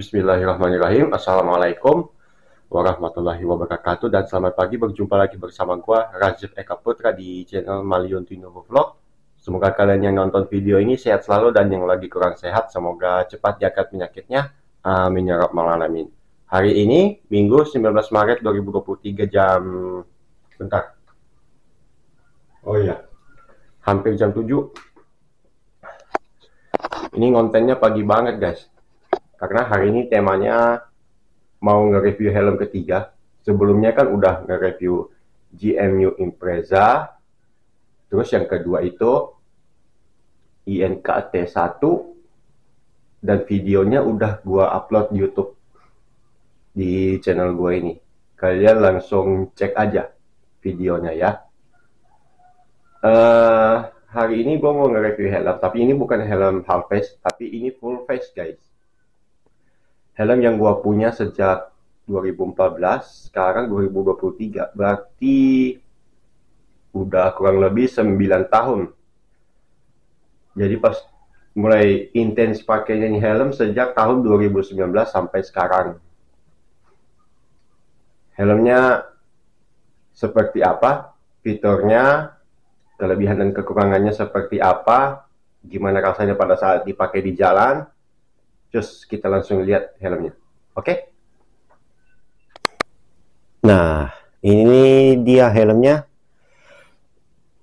Bismillahirrahmanirrahim. Assalamualaikum warahmatullahi wabarakatuh. Dan selamat pagi, berjumpa lagi bersama gua Razif Eka Putra di channel Malion Tinovo Vlog. Semoga kalian yang nonton video ini sehat selalu, dan yang lagi kurang sehat semoga cepat diangkat penyakitnya. Amin ya rabbal alamin. Hari ini Minggu 19 Maret 2023 jam bentar. Oh iya. Hampir jam 7. Ini kontennya pagi banget, guys. Karena hari ini temanya mau nge-review helm ketiga. Sebelumnya kan udah nge-review GMU Impreza. Terus yang kedua itu INKT 1. Dan videonya udah gua upload di YouTube di channel gua ini. Kalian langsung cek aja videonya ya. Hari ini gua mau nge-review helm, tapi ini bukan helm half face, tapi ini full face, guys. Helm yang gua punya sejak 2014, sekarang 2023, berarti udah kurang lebih 9 tahun. Jadi pas mulai intens pakainya ini helm sejak tahun 2019 sampai sekarang. Helmnya seperti apa, fiturnya, kelebihan dan kekurangannya seperti apa, gimana rasanya pada saat dipakai di jalan. Terus kita langsung lihat helmnya. Oke? Nah, ini dia helmnya.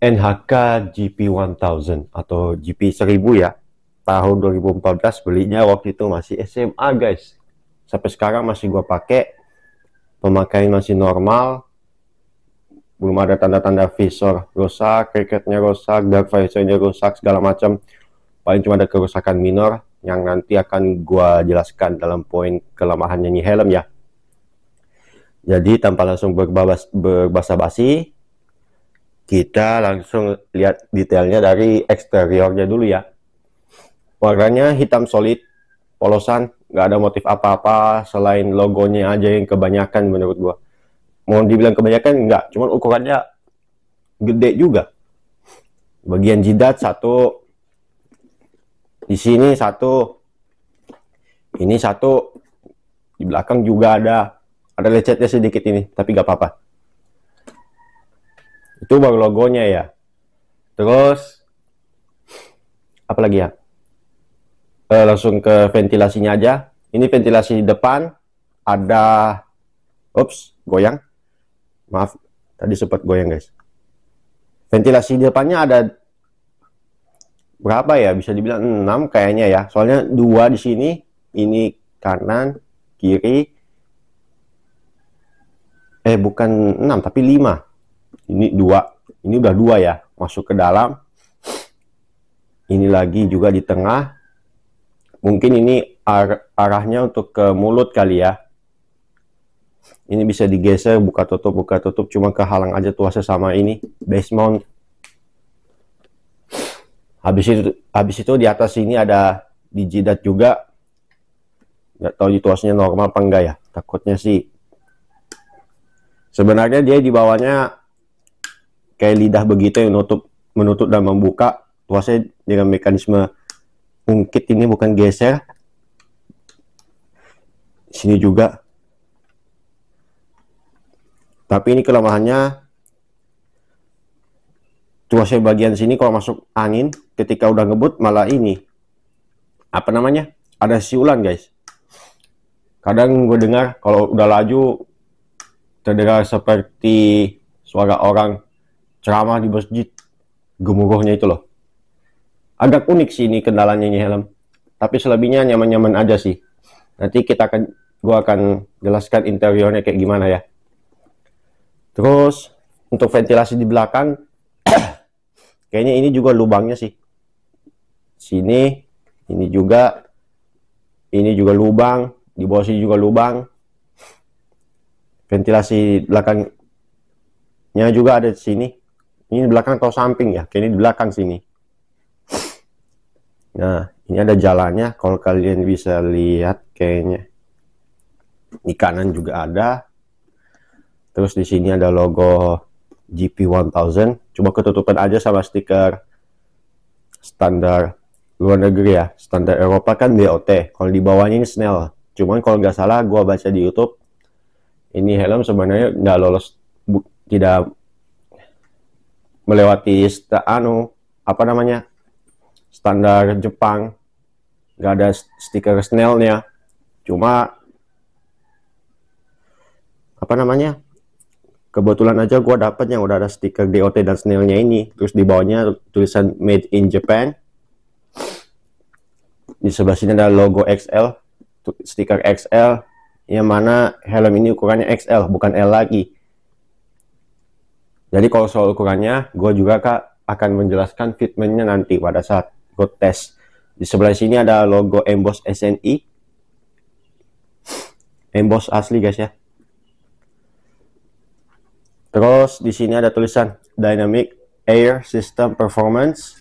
NHK GP1000 atau GP1000 ya. Tahun 2014 belinya, waktu itu masih SMA, guys. Sampai sekarang masih gua pakai. Pemakaian masih normal. Belum ada tanda-tanda visor rusak, cricketnya rusak, dark visornya rusak, segala macam. Paling cuma ada kerusakan minor yang nanti akan gua jelaskan dalam poin kelemahannya ini helm ya. Jadi tanpa langsung berbasa-basi, kita langsung lihat detailnya dari eksteriornya dulu ya. Warnanya hitam solid, polosan, nggak ada motif apa-apa selain logonya aja yang kebanyakan menurut gua. Mau dibilang kebanyakan enggak, cuman ukurannya gede juga. Bagian jidat satu, di sini satu, ini satu, di belakang juga ada lecetnya sedikit ini, tapi nggak apa-apa. Itu baru logonya ya. Terus apa lagi ya? Langsung ke ventilasinya aja. Ini ventilasi depan ada, goyang. Maaf, tadi sempat goyang, guys. Ventilasi depannya ada berapa ya? Bisa dibilang 6 kayaknya ya. Soalnya 2 di sini, ini kanan, kiri. Bukan 6 tapi 5. Ini 2. Ini udah 2 ya. Masuk ke dalam. Ini lagi juga di tengah. Mungkin ini arahnya untuk ke mulut kali ya. Ini bisa digeser, buka tutup, cuma kehalang aja tuasnya sama ini base mount. Habis itu di atas sini ada di jidat juga. Nggak tahu di tuasnya normal apa enggak ya. Takutnya sih. Sebenarnya dia di bawahnya kayak lidah begitu yang menutup dan membuka. Tuasnya dengan mekanisme ungkit, ini bukan geser. Sini juga. Tapi ini kelemahannya, tuasnya bagian sini kalau masuk angin, ketika udah ngebut malah ini, apa namanya, ada siulan, guys. Kadang gue dengar kalau udah laju, terdengar seperti suara orang ceramah di masjid, gemuruhnya itu loh. Agak unik sih ini kendalanya ini helm. Tapi selebihnya nyaman-nyaman aja sih. Nanti gue akan jelaskan interiornya kayak gimana ya. Terus untuk ventilasi di belakang, kayaknya ini juga lubangnya sih. Sini, ini juga lubang, di bawah sini juga lubang. Ventilasi belakangnya juga ada di sini. Ini di belakang atau samping ya? Kayaknya di belakang sini. Nah, ini ada jalannya. Kalau kalian bisa lihat, kayaknya di kanan juga ada. Terus di sini ada logo GP1000. Cuma ketutupan aja sama stiker standar luar negeri ya. Standar Eropa kan DOT. Kalau di bawahnya ini Snell. Cuman kalau nggak salah gua baca di YouTube, ini helm sebenarnya nggak lolos, tidak melewati apa namanya, standar Jepang, nggak ada stiker snailnya. Cuma apa namanya, kebetulan aja gue dapet yang udah ada stiker DOT dan snailnya ini, terus di bawahnya tulisan Made in Japan. Di sebelah sini ada logo XL, stiker XL, yang mana helm ini ukurannya XL, bukan L lagi. Jadi kalau soal ukurannya, gue juga akan menjelaskan fitmentnya nanti pada saat gue tes. Di sebelah sini ada logo emboss SNI, emboss asli guys ya. Terus di sini ada tulisan Dynamic Air System Performance.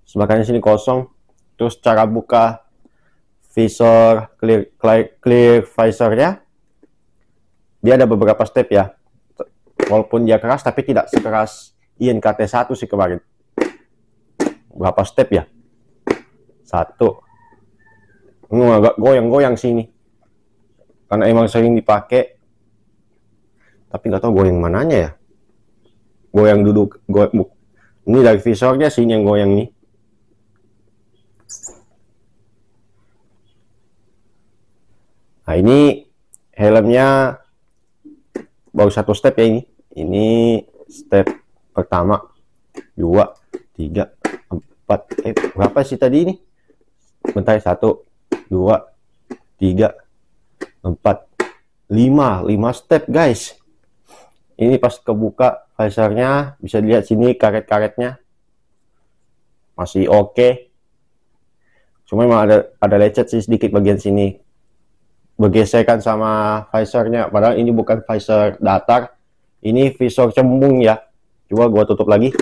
Sebelah sini kosong. Terus cara buka visor clear visornya, dia ada beberapa step ya. Walaupun dia keras, tapi tidak sekeras INKT1 sih kemarin. Berapa step ya? 1. Agak goyang-goyang sini. Karena emang sering dipakai. Tapi nggak tahu goyang mananya ya. Goyang duduk. Ini dari visornya sini yang goyang nih. Nah ini helmnya baru 1 step ya ini. Ini step pertama, 2, 3, 4. Berapa sih tadi ini? Bentar, 1, 2, 3, 4, 5 step guys. Ini pas kebuka visornya, bisa dilihat sini karet-karetnya masih oke. Cuma memang ada lecet sih sedikit bagian sini, bergesekan sama visornya. Padahal ini bukan visor datar, ini visor cembung ya. Coba gua tutup lagi.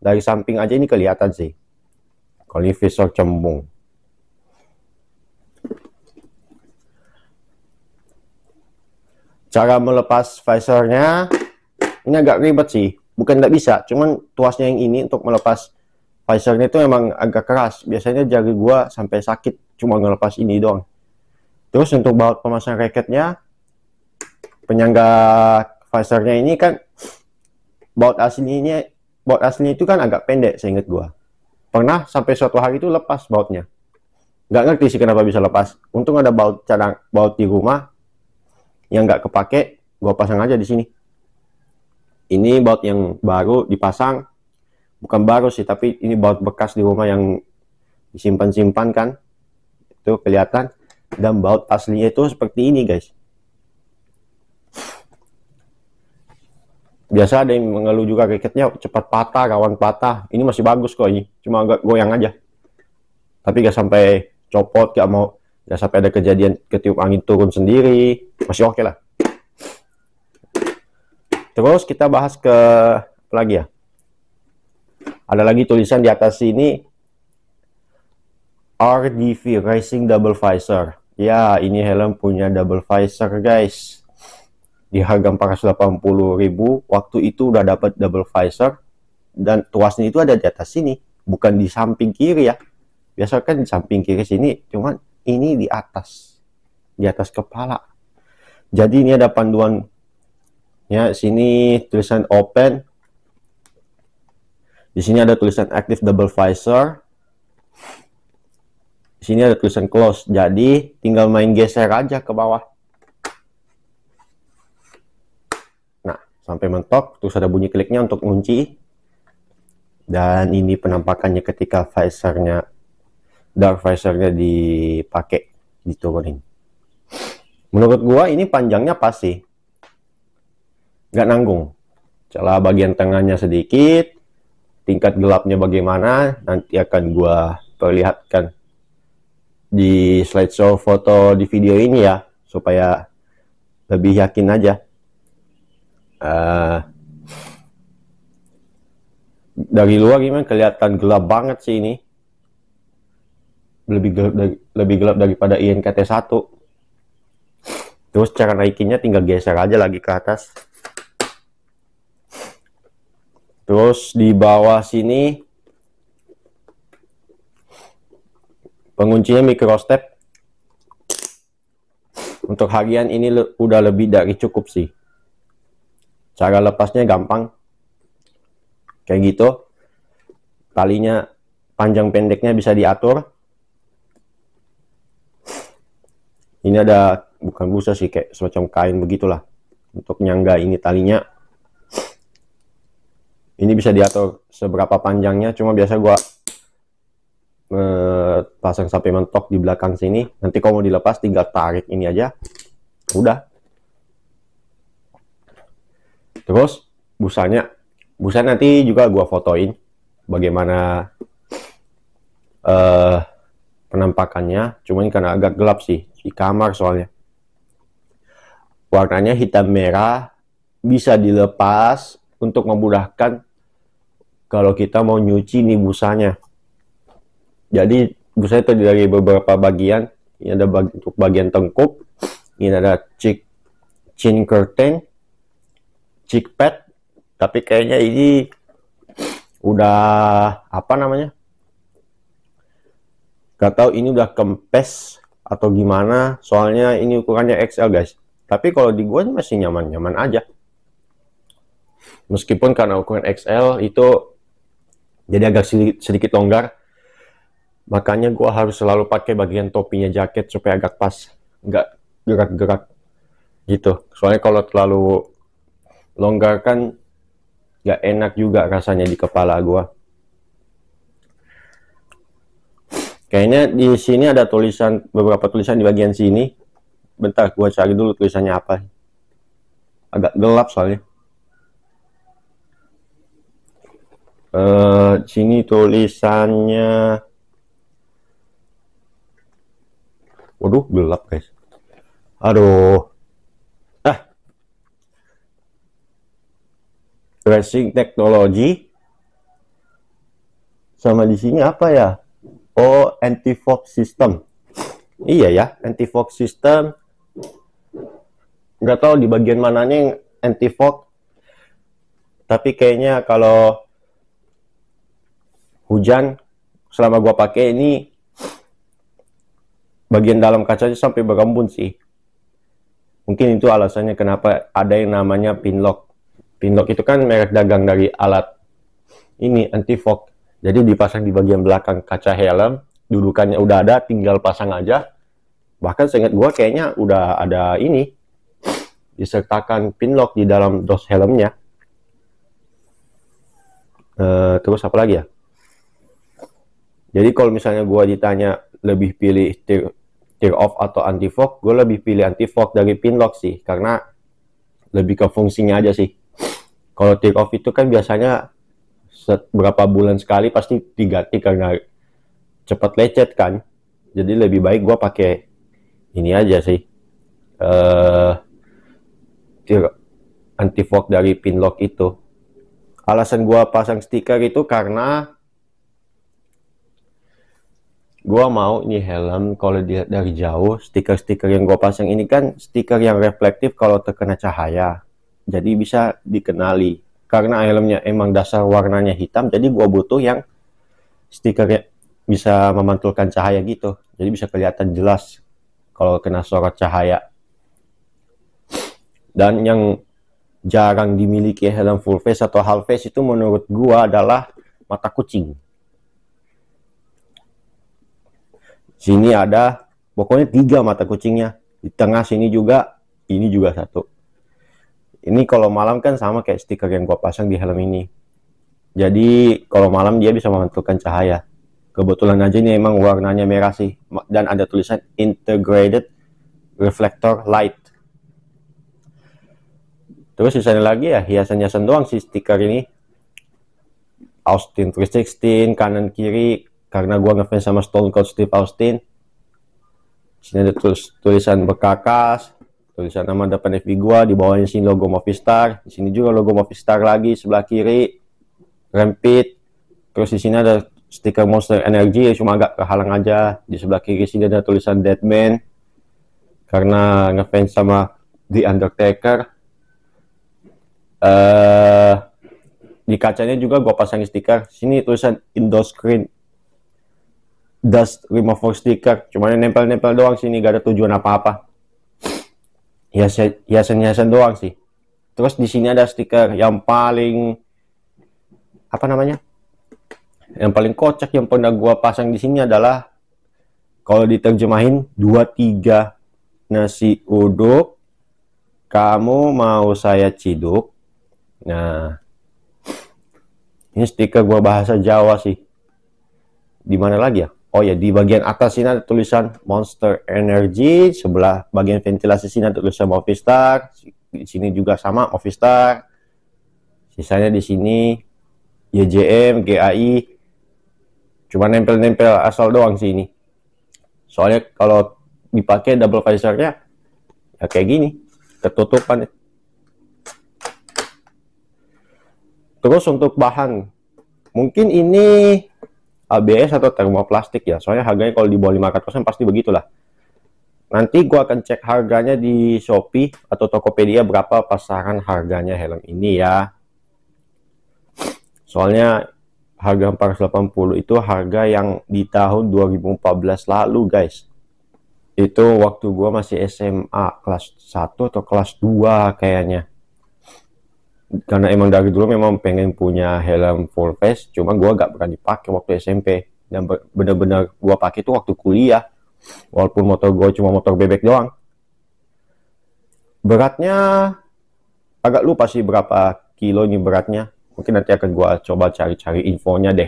Dari samping aja ini kelihatan sih kalau ini visor cembung. Cara melepas visornya ini agak ribet sih, bukan nggak bisa, cuman tuasnya yang ini untuk melepas visornya itu emang agak keras. Biasanya jari gua sampai sakit cuma ngelepas ini doang. Terus untuk baut pemasang raketnya, penyangga visornya ini kan baut aslinya itu kan agak pendek seingat gua. Pernah sampai suatu hari itu lepas bautnya. Nggak ngerti sih kenapa bisa lepas. Untung ada baut di rumah yang nggak kepake, gua pasang aja di sini. Ini baut yang baru dipasang, bukan baru sih, tapi ini baut bekas di rumah yang disimpan-simpan kan, itu kelihatan. Dan baut aslinya itu seperti ini guys. Biasa ada yang mengeluh juga raketnya cepat patah, rawan patah. Ini masih bagus kok, ini cuma agak goyang aja, tapi gak sampai copot, gak sampai ada kejadian ketiup angin turun sendiri, masih oke lah. Terus kita bahas ke apa lagi ya, ada lagi tulisan di atas sini RDV Racing Double Visor. Ya, ini helm punya double visor guys. Di harga 480.000, waktu itu udah dapat double visor, dan tuasnya itu ada di atas sini, bukan di samping kiri ya. Biasa kan di samping kiri sini, cuman ini di atas kepala. Jadi ini ada panduan ya, sini tulisan open. Di sini ada tulisan active double visor. Di sini ada tulisan close. Jadi tinggal main geser aja ke bawah. Nah, sampai mentok, terus ada bunyi kliknya untuk kunci. Dan ini penampakannya ketika dark visornya dipakai, diturunin. Menurut gua ini panjangnya pas sih, nggak nanggung. Celah bagian tengahnya sedikit, tingkat gelapnya bagaimana nanti akan gua perlihatkan di slideshow foto di video ini ya, supaya lebih yakin aja. Dari luar gimana, kelihatan gelap banget sih ini, lebih gelap daripada INKT1. Terus cara naikinnya tinggal geser aja lagi ke atas. Terus di bawah sini penguncinya micro step. Untuk harian ini udah lebih dari cukup sih. Cara lepasnya gampang. Kayak gitu. Talinya panjang pendeknya bisa diatur. Ini ada, bukan busa sih, kayak semacam kain begitulah. Untuk nyangga ini talinya. Ini bisa diatur seberapa panjangnya, cuma biasa gua pasang sampai mentok di belakang sini. Nanti kalau mau dilepas tinggal tarik ini aja. Udah. Terus busa nanti juga gua fotoin bagaimana penampakannya. Cuman karena agak gelap sih di kamar soalnya. Warnanya hitam merah, bisa dilepas untuk memudahkan kalau kita mau nyuci nih busanya. Jadi busanya terdiri dari beberapa bagian. Ini ada untuk bagian tengkuk, ini ada chin curtain, cheek pad. Tapi kayaknya ini udah apa namanya? Gak tahu ini udah kempes atau gimana. Soalnya ini ukurannya XL guys. Tapi kalau di gua masih nyaman-nyaman aja. Meskipun karena ukuran XL itu jadi agak sedikit longgar. Makanya gua harus selalu pakai bagian topinya jaket supaya agak pas. Nggak gerak-gerak gitu. Soalnya kalau terlalu longgar kan nggak enak juga rasanya di kepala gua. Kayaknya di sini ada beberapa tulisan di bagian sini. Bentar, gua cari dulu tulisannya apa. Agak gelap soalnya. Sini tulisannya. Waduh, gelap guys. Aduh. Tracing Technology. Sama di sini apa ya? Oh, anti-fog system. Iya ya, anti-fog system. Nggak tahu di bagian mananya yang anti-fog. Tapi kayaknya kalau hujan, selama gua pakai ini, bagian dalam kacanya sampai berembun sih. Mungkin itu alasannya kenapa ada yang namanya Pinlock. Pinlock itu kan merek dagang dari alat ini anti-fog. Jadi dipasang di bagian belakang kaca helm, dudukannya udah ada, tinggal pasang aja. Bahkan seingat gua kayaknya udah ada ini, disertakan Pinlock di dalam dos helmnya. Terus apa lagi ya? Jadi kalau misalnya gua ditanya lebih pilih tear off atau anti fog, gue lebih pilih anti fog dari Pinlock sih, karena lebih ke fungsinya aja sih. Kalau tear off itu kan biasanya beberapa bulan sekali pasti diganti karena cepat lecet kan. Jadi lebih baik gue pakai ini aja sih, anti fog dari Pinlock itu. Alasan gue pasang stiker itu karena gue mau ini helm kalau dilihat dari jauh, stiker-stiker yang gue pasang ini kan stiker yang reflektif kalau terkena cahaya, jadi bisa dikenali. Karena helmnya emang dasar warnanya hitam, jadi gue butuh yang stikernya bisa memantulkan cahaya gitu, jadi bisa kelihatan jelas kalau kena sorot cahaya. Dan yang jarang dimiliki helm full face atau half face itu menurut gue adalah mata kucing. Sini ada pokoknya 3 mata kucingnya. Di tengah sini juga, ini juga 1. Ini kalau malam kan sama kayak stiker yang gua pasang di helm ini. Jadi kalau malam dia bisa memantulkan cahaya. Kebetulan aja ini emang warnanya merah sih. Dan ada tulisan Integrated Reflector Light. Terus sisanya lagi ya hiasan-hiasan doang sih stiker ini. Austin 316 kanan kiri. Karena gua ngefans sama Stone Cold Steve Austin. Sini ada tulisan berkakas, tulisan nama depan FB gua, di bawahnya sini logo Movistar, di sini juga logo Movistar lagi sebelah kiri, Rampit. Terus di sini ada stiker Monster Energy, cuma agak kehalang aja. Di sebelah kiri sini ada tulisan Deadman, karena ngefans sama The Undertaker. Di kacanya juga gua pasang stiker. Sini tulisan Indo Screen Dust Remover stiker, cuman nempel-nempel doang sini, gak ada tujuan apa-apa. hiasan-hiasan doang sih. Terus di sini ada stiker yang paling apa namanya? Yang paling kocak yang pernah gua pasang di sini adalah kalau diterjemahin 23 nasi uduk, kamu mau saya ciduk. Nah, ini stiker gua bahasa Jawa sih. Di mana lagi ya? Oh ya, di bagian atas sini ada tulisan Monster Energy, sebelah bagian ventilasi sini ada tulisan Movistar, di sini juga sama Movistar. Sisanya di sini YJM, GAI, cuma nempel-nempel asal doang sih ini. Soalnya kalau dipakai double visornya ya kayak gini, ketutupan. Terus untuk bahan, mungkin ini ABS atau termoplastik ya, soalnya harganya kalau di bawah 500% pasti begitulah. Nanti gua akan cek harganya di Shopee atau Tokopedia berapa pasaran harganya helm ini ya. Soalnya harga 480 itu harga yang di tahun 2014 lalu guys. Itu waktu gua masih SMA kelas 1 atau kelas 2 kayaknya. Karena emang dari dulu memang pengen punya helm full face, cuma gua gak berani pakai waktu SMP, dan bener-bener gua pakai itu waktu kuliah, walaupun motor gua cuma motor bebek doang. Beratnya agak lupa sih berapa kilo ini beratnya, mungkin nanti akan gua coba cari-cari infonya deh.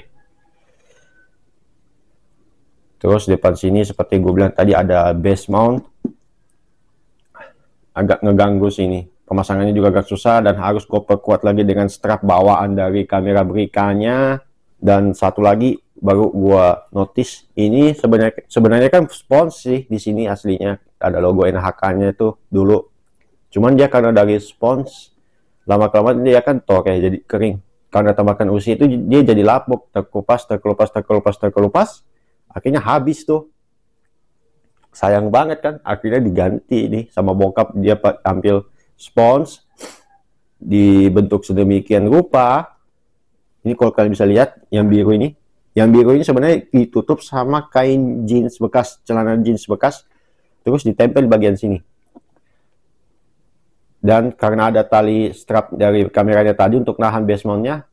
Terus depan sini seperti gue bilang tadi ada base mount, agak ngeganggu sini. Pemasangannya juga agak susah dan harus gue perkuat lagi dengan strap bawaan dari kamera berikanya. Dan satu lagi baru gue notice ini sebenarnya kan spons sih di sini aslinya ada logo NHK-nya itu dulu. Cuman dia karena dari spons lama-kelamaan dia kan kayak jadi kering. Karena tambahkan usia itu dia jadi lapuk, terkelupas. Akhirnya habis tuh. Sayang banget kan, akhirnya diganti nih sama bokap, dia ambil spons dibentuk sedemikian rupa. Ini kalau kalian bisa lihat yang biru ini sebenarnya ditutup sama kain jeans bekas, celana jeans bekas, terus ditempel di bagian sini. Dan karena ada tali strap dari kameranya tadi untuk nahan base mountnya,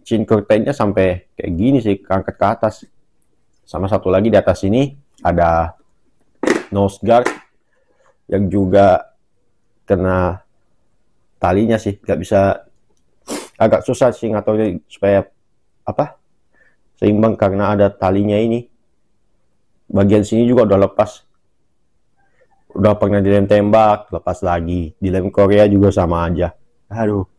chin curtainnya sampai kayak gini sih, keangkat ke atas. Sama satu lagi di atas ini ada nose guard yang juga kena talinya sih, nggak bisa, agak susah sih ngatur supaya apa seimbang karena ada talinya ini. Bagian sini juga udah lepas, udah pernah dilem tembak, lepas lagi, dilem Korea juga sama aja. Aduh.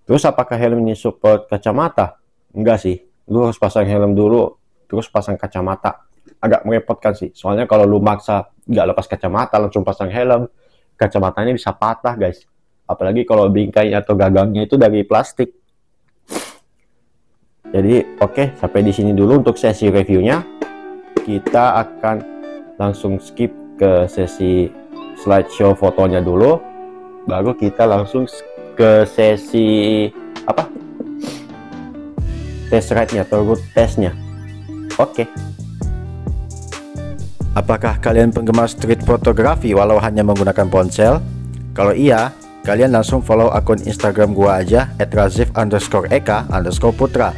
Terus apakah helm ini support kacamata? Enggak sih, lu harus pasang helm dulu terus pasang kacamata. Agak merepotkan sih, soalnya kalau lu maksa nggak lepas kacamata langsung pasang helm, kacamatanya bisa patah guys, apalagi kalau bingkai atau gagangnya itu dari plastik. Jadi oke, sampai di sini dulu untuk sesi reviewnya. Kita akan langsung skip ke sesi slideshow fotonya dulu, baru kita langsung ke sesi apa, test ride-nya atau road test-nya. Oke. Apakah kalian penggemar street fotografi walau hanya menggunakan ponsel? Kalau iya, kalian langsung follow akun Instagram gua aja @razif_eka_putra.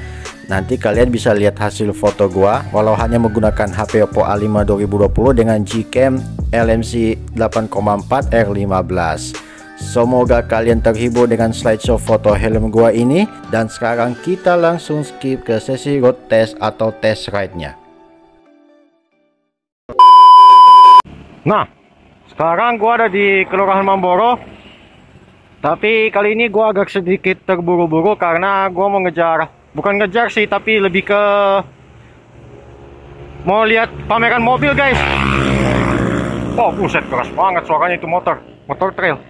Nanti kalian bisa lihat hasil foto gua walau hanya menggunakan HP Oppo A5 2020 dengan Gcam LMC 8,4 R15. Semoga kalian terhibur dengan slideshow foto helm gua ini, dan sekarang kita langsung skip ke sesi road test atau test ride-nya. Nah, sekarang gua ada di Kelurahan Mamboro. Tapi kali ini gua agak sedikit terburu-buru karena gua mau bukan ngejar sih, tapi lebih ke mau lihat pameran mobil, guys. Oh, buset, keras banget suaranya itu motor trail.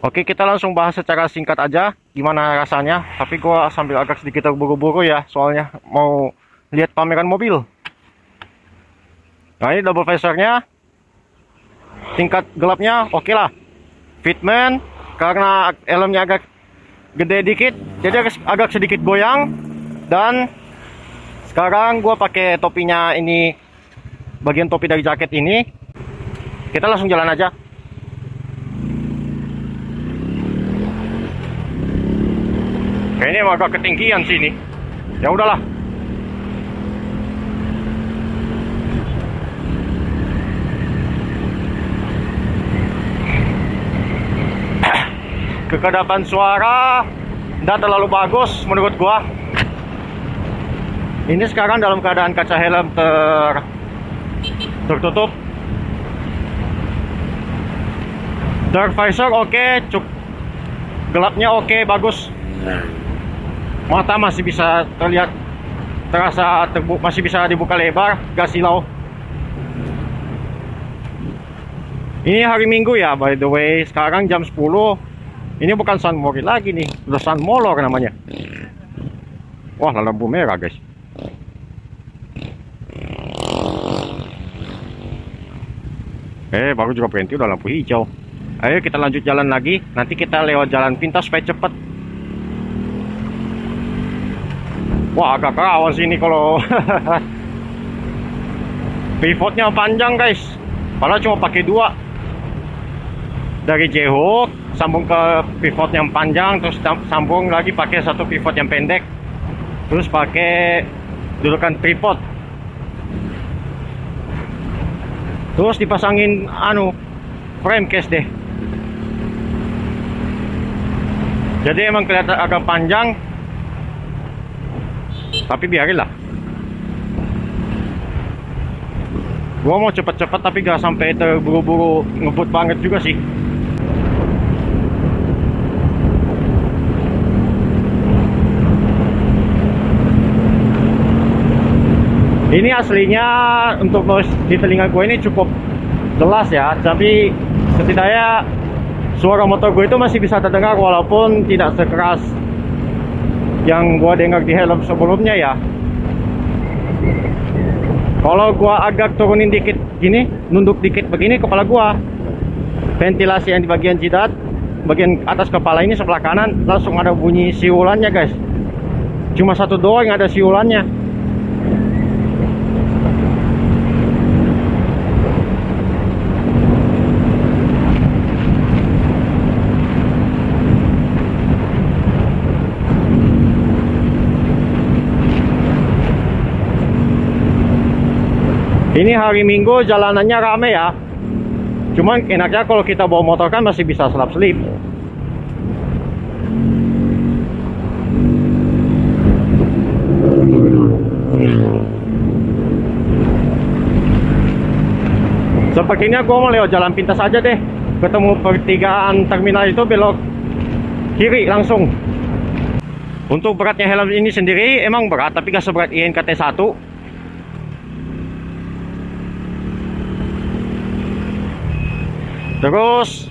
Oke, kita langsung bahas secara singkat aja gimana rasanya. Tapi gua sambil agak sedikit terburu-buru ya, soalnya mau lihat pameran mobil. Nah, ini double visornya. Tingkat gelapnya oke lah. Fitment karena helmnya agak gede dikit, jadi agak sedikit goyang. Dan sekarang gua pakai topinya ini, bagian topi dari jaket ini. Kita langsung jalan aja. Kayaknya agak ketinggian sini. Ya udahlah. Kekedapan suara tidak terlalu bagus menurut gua. Ini sekarang dalam keadaan kaca helm tertutup. Dark visor oke, gelapnya oke, bagus. Mata masih bisa terlihat, terasa masih bisa dibuka lebar, gak silau. Ini hari Minggu ya, by the way. Sekarang jam 10. Ini bukan Sun Mori lagi nih, udah Sun Molor namanya. Wah, lampu merah guys. Baru juga berhenti udah lampu hijau. Ayo kita lanjut jalan lagi. Nanti kita lewat jalan pintas supaya cepet. Wah, agak kerawan sini kalau pivotnya panjang guys. Padahal cuma pakai 2. Dari J-hook sambung ke pivot yang panjang, terus sambung lagi pakai satu pivot yang pendek, terus pakai dudukan tripod, terus dipasangin frame case deh. Jadi emang kelihatan agak panjang, tapi biarinlah. Gua mau cepet-cepet tapi gak sampai terburu-buru ngebut banget juga sih. Ini aslinya untuk noise di telinga gue ini cukup jelas ya, tapi setidaknya suara motor gue itu masih bisa terdengar walaupun tidak sekeras yang gue dengar di helm sebelumnya ya. Kalau gue agak turunin dikit gini, nunduk dikit begini kepala gue, ventilasi yang di bagian jidat, bagian atas kepala ini sebelah kanan langsung ada bunyi siulannya guys. Cuma satu doang yang ada siulannya. Ini hari Minggu jalanannya rame ya. Cuman enaknya kalau kita bawa motor kan masih bisa selap-selip. Sepertinya gue mau lewat jalan pintas aja deh. Ketemu pertigaan terminal itu belok kiri langsung. Untuk beratnya helm ini sendiri emang berat, tapi gak seberat INKT1. Terus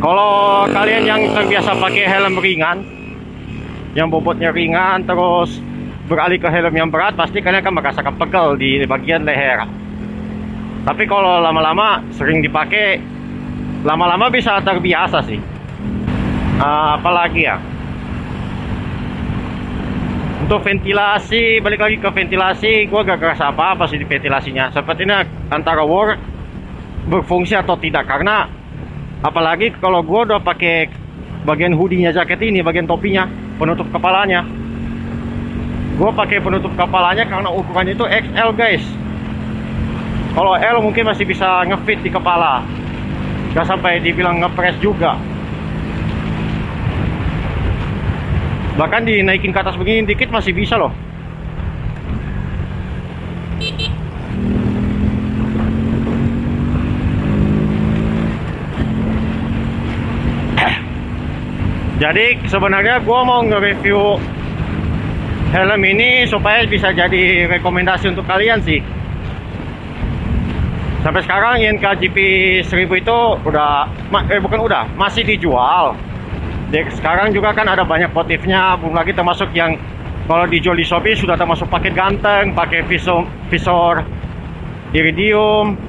kalau kalian yang terbiasa pakai helm ringan, yang bobotnya ringan, terus beralih ke helm yang berat, pasti kalian akan merasakan pegel di bagian leher. Tapi kalau lama-lama sering dipakai, lama-lama bisa terbiasa sih. Apalagi ya, untuk ventilasi, balik lagi ke ventilasi, gue gak kerasa apa-apa sih di ventilasinya. Sepertinya antara berfungsi atau tidak, karena apalagi kalau gue udah pakai bagian hoodie-nya jaket ini, bagian topinya, penutup kepalanya. Gue pakai penutup kepalanya karena ukurannya itu XL guys. Kalau L mungkin masih bisa ngefit di kepala, gak sampai dibilang ngepres juga. Bahkan dinaikin ke atas begini dikit masih bisa loh. Jadi sebenarnya gue mau nge-review helm ini supaya bisa jadi rekomendasi untuk kalian sih. Sampai sekarang INKGP 1000 itu masih dijual. Sekarang juga kan ada banyak motifnya, belum lagi termasuk yang kalau dijual di Shopee sudah termasuk paket ganteng, pakai visor iridium,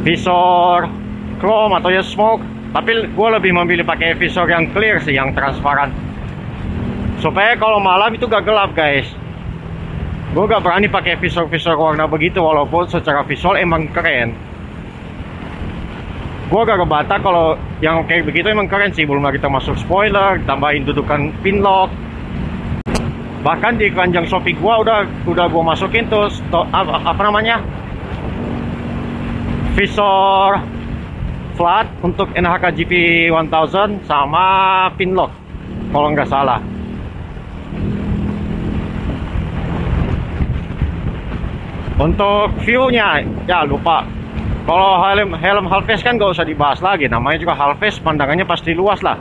visor chrome atau ya smoke. Tapi gue lebih memilih pakai visor yang clear sih, yang transparan, supaya kalau malam itu gak gelap guys. Gue gak berani pakai visor warna begitu, walaupun secara visual emang keren. Gua agak kebata kalau yang kayak begitu emang keren sih, belum lagi termasuk spoiler, tambahin dudukan pinlock. Bahkan di keranjang Shopee gua udah gua masukin tuh apa namanya? Visor flat untuk NHK GP 1000 sama pinlock kalau nggak salah. Untuk view-nya ya lupa. Kalau helm half face kan nggak usah dibahas lagi, namanya juga half face, pandangannya pasti luas lah.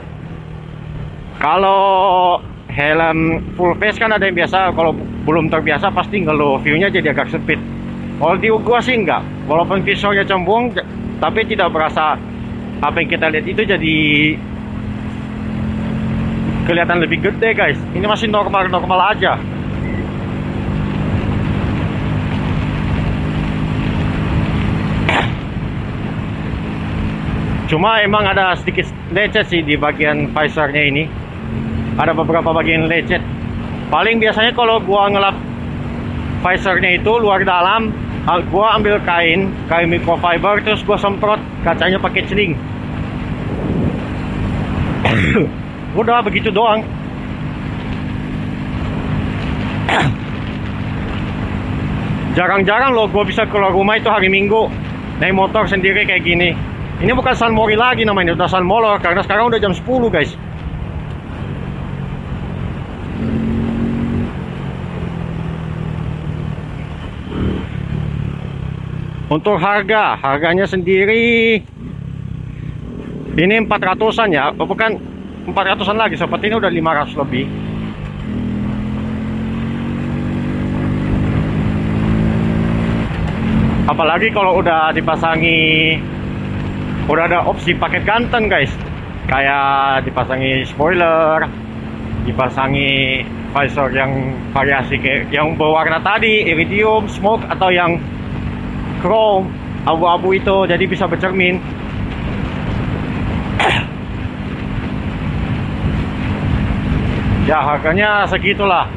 Kalau helm full face kan ada yang biasa, kalau belum terbiasa pasti ngeluh, view-nya jadi agak sempit. Kalau di gua sih enggak, walaupun visornya cembung, tapi tidak berasa apa yang kita lihat itu jadi kelihatan lebih gede guys. Ini masih normal-normal aja. Cuma emang ada sedikit lecet sih di bagian visornya ini. Ada beberapa bagian lecet. Paling biasanya kalau gua ngelap visornya itu luar dalam, gua ambil kain microfiber, terus gua semprot kacanya pakai celing. Udah begitu doang. Jarang-jarang loh gua bisa keluar rumah itu hari Minggu naik motor sendiri kayak gini. Ini bukan San Mori lagi namanya, udah San Molor, karena sekarang udah jam 10 guys. Untuk harganya sendiri ini 400-an ya, bukan 400-an lagi, seperti ini udah 500 lebih. Apalagi kalau udah dipasangi, udah ada opsi paket ganteng guys, kayak dipasangi spoiler, dipasangi visor yang variasi kayak yang berwarna tadi, iridium, smoke, atau yang chrome, abu-abu itu, jadi bisa bercermin. Ya harganya segitulah.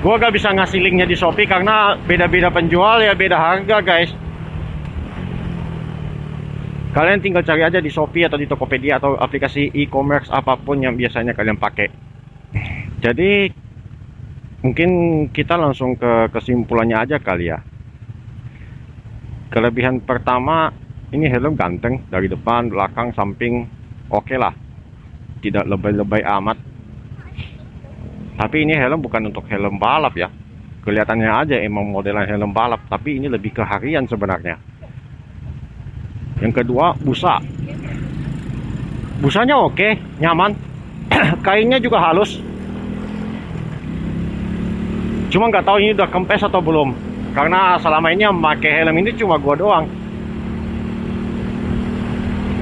Gua gak bisa ngasih linknya di Shopee karena beda-beda penjual ya, beda harga guys. Kalian tinggal cari aja di Shopee atau di Tokopedia atau aplikasi e-commerce apapun yang biasanya kalian pakai. Jadi mungkin kita langsung ke kesimpulannya aja kali ya. Kelebihan pertama, ini helm ganteng dari depan, belakang, samping, oke lah. Tidak lebay-lebay amat. Tapi ini helm bukan untuk helm balap ya. Kelihatannya aja emang modelan helm balap, tapi ini lebih ke harian sebenarnya. Yang kedua, busanya oke, nyaman. Kainnya juga halus. Cuma nggak tahu ini udah kempes atau belum, karena selama ini yang pakai helm ini cuma gua doang.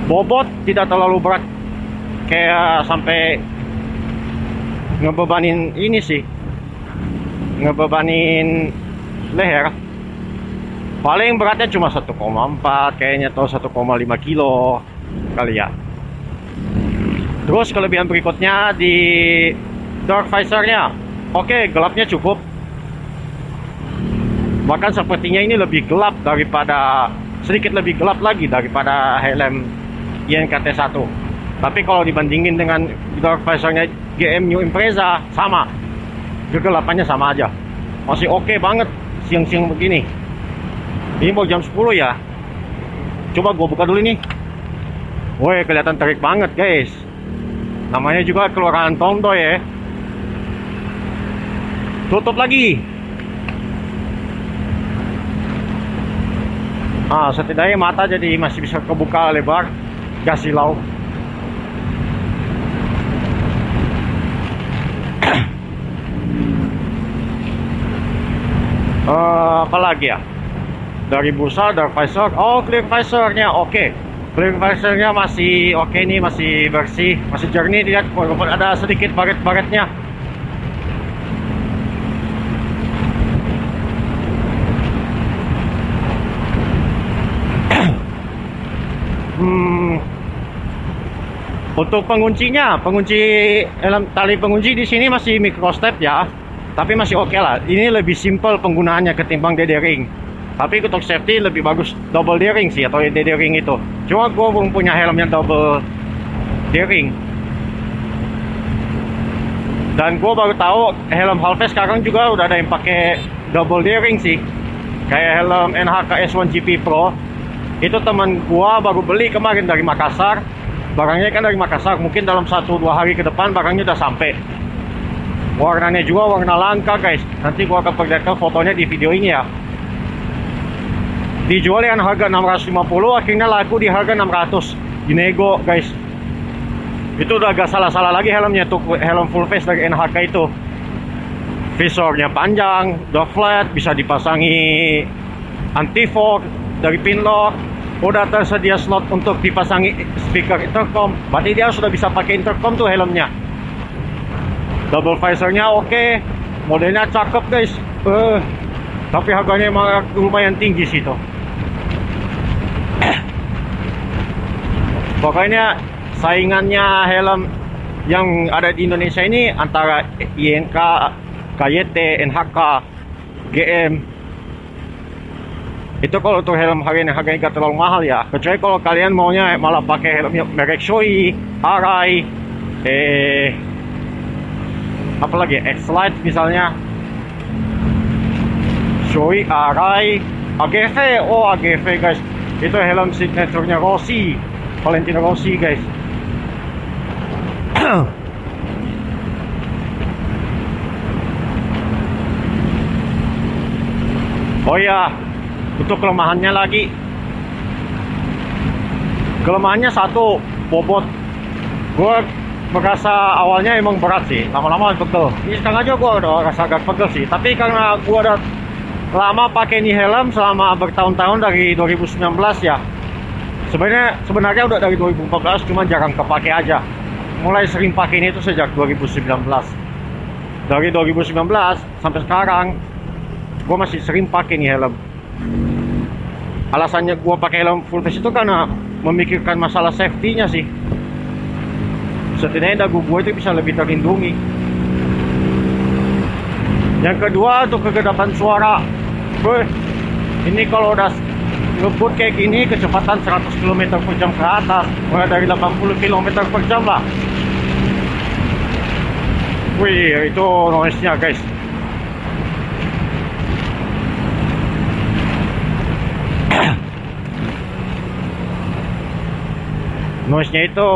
Bobot tidak terlalu berat, kayak sampai ngebebanin ini sih, ngebebanin leher. Paling beratnya cuma 1,4 kayaknya, atau 1,5 kilo kali ya. Terus kelebihan berikutnya di dark visornya, oke, gelapnya cukup. Bahkan sepertinya ini lebih gelap daripada, sedikit lebih gelap lagi daripada helm YNKT1. Tapi kalau dibandingin dengan dark visornya GM New Impreza, sama, kegelapannya sama aja, masih oke banget siang-siang begini. Ini mau jam 10 ya. Coba gue buka dulu nih. Woi, kelihatan terik banget guys. Namanya juga keluaran Tondo ya. Tutup lagi. Setidaknya mata jadi masih bisa kebuka lebar, gak silau. Apalagi ya? Dari busa, dark visor, clear visornya oke. Clear visornya masih oke nih, masih bersih, masih jernih. Lihat walaupun ada sedikit baret-baretnya. Untuk penguncinya, tali pengunci di sini masih micro step ya, tapi masih oke lah. Ini lebih simple penggunaannya ketimbang DD ring. Tapi untuk safety lebih bagus double D-ring sih, atau D-ring itu. Cuma gue belum punya helm yang double D-ring. Dan gue baru tahu helm Halves sekarang juga udah ada yang pakai double D-ring sih. Kayak helm NHK S1 GP Pro. Itu teman gue baru beli kemarin dari Makassar. Barangnya kan dari Makassar, mungkin dalam 1-2 hari ke depan barangnya udah sampai. Warnanya juga warna langka guys. Nanti gue akan perlihatkan fotonya di video ini ya. Dijual dengan harga 650, akhirnya laku di harga 600 dinego guys. Itu udah agak salah-salah lagi helmnya tuh, helm full face dari NHK itu. Visornya panjang, udah flat, bisa dipasangi anti-fog dari pin lock. Udah tersedia slot untuk dipasangi speaker intercom. Berarti dia sudah bisa pakai intercom tuh helmnya. Double visornya oke, modelnya cakep guys. Tapi harganya emang lumayan tinggi sih tuh. Pokoknya saingannya helm yang ada di Indonesia ini antara INK, KYT, NHK, GM. Itu kalau untuk helm harganya gak terlalu mahal ya. Kecuali kalau kalian maunya malah pakai helm merek Shoei, Arai, apalagi X-Lite misalnya. Shoei, Arai, AGV. Oh AGV guys, itu helm signaturenya Rossi, Valentino Rossi guys. Oh ya, untuk kelemahannya lagi. Kelemahannya satu, bobot. Gue merasa awalnya emang berat sih, lama-lama pegel. Ini sekarang aja gue udah rasa agak pegel sih. Tapi karena gue udah lama pakai ini helm selama bertahun-tahun dari 2019 ya. Sebenarnya udah dari 2014, cuma jarang kepake aja. Mulai sering pakai ini itu sejak 2019. Dari 2019 sampai sekarang gue masih sering pakai nih helm. Alasannya gue pakai helm full face itu karena memikirkan masalah safety-nya sih. Setidaknya dagu gue itu bisa lebih terlindungi. Yang kedua untuk kegedapan suara. Ini kalau udah ngebut kayak gini kecepatan 100 km per jam ke atas, mulai dari 80 km per jam lah. Wih, itu noise-nya guys. Noise-nya itu,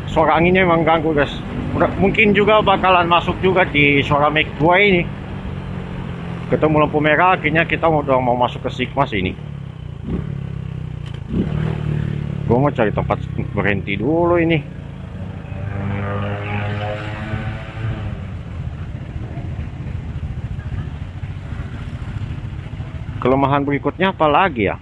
suara anginnya memang ganggu guys. Mungkin juga bakalan masuk juga di suara mic gue ini. Ketemu lampu merah, akhirnya kita udah mau masuk ke Sigma sini. Gue mau cari tempat berhenti dulu ini. Kelemahan berikutnya apa lagi ya?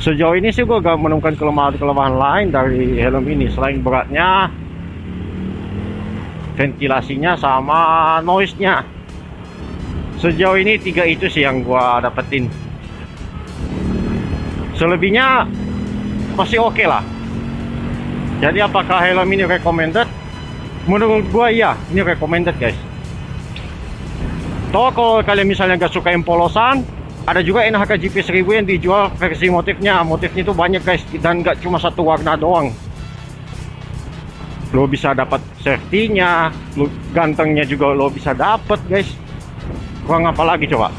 Sejauh ini sih gue gak menemukan kelemahan lain dari helm ini selain beratnya, ventilasinya, sama noise-nya. Sejauh ini 3 itu sih yang gue dapetin. Selebihnya masih oke lah. Jadi apakah helm ini recommended? Menurut gue iya, ini recommended guys. Toh kalau kalian misalnya gak suka yang polosan, ada juga NHK GP 1000 yang dijual versi motifnya. Motifnya itu banyak guys, dan gak cuma satu warna doang. Lo bisa dapat safety-nya, gantengnya juga lo bisa dapat guys. Kurang apa lagi coba?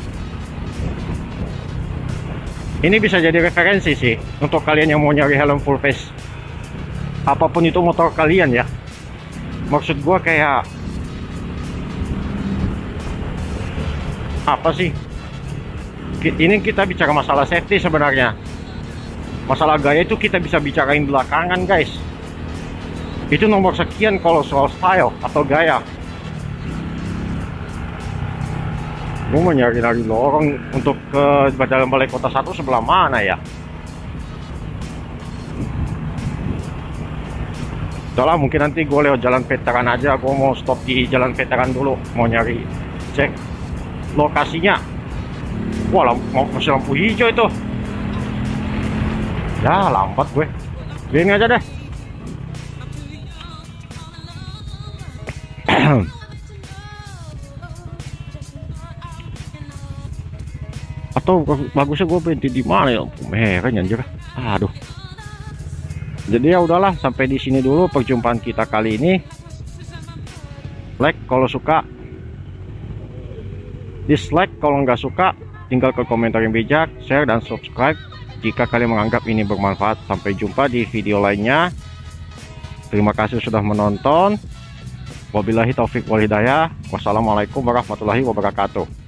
Ini bisa jadi referensi sih untuk kalian yang mau nyari helm full face. Apapun itu motor kalian ya. Maksud gua kayak apa sih? Ini kita bicara masalah safety sebenarnya. Masalah gaya itu kita bisa bicarain belakangan guys. Itu nomor sekian kalau soal style atau gaya. Gue mau nyari-nyari lorong untuk ke dalam balai kota 1 sebelah mana ya? Udah lah, mungkin nanti gue lewat jalan veteran aja. Gue mau stop di jalan veteran dulu, mau nyari cek lokasinya. Wah, masih lampu hijau itu. Ya, lambat gue. Gini aja deh. nggak tahu bagusnya gue berhenti di mana ya, merahnya anjir. Aduh. Jadi ya udahlah, sampai di sini dulu perjumpaan kita kali ini. Like kalau suka, dislike kalau nggak suka, tinggal ke komentar yang bijak, share dan subscribe jika kalian menganggap ini bermanfaat. Sampai jumpa di video lainnya. Terima kasih sudah menonton. Wabillahi taufik wal hidayah. Wassalamualaikum warahmatullahi wabarakatuh.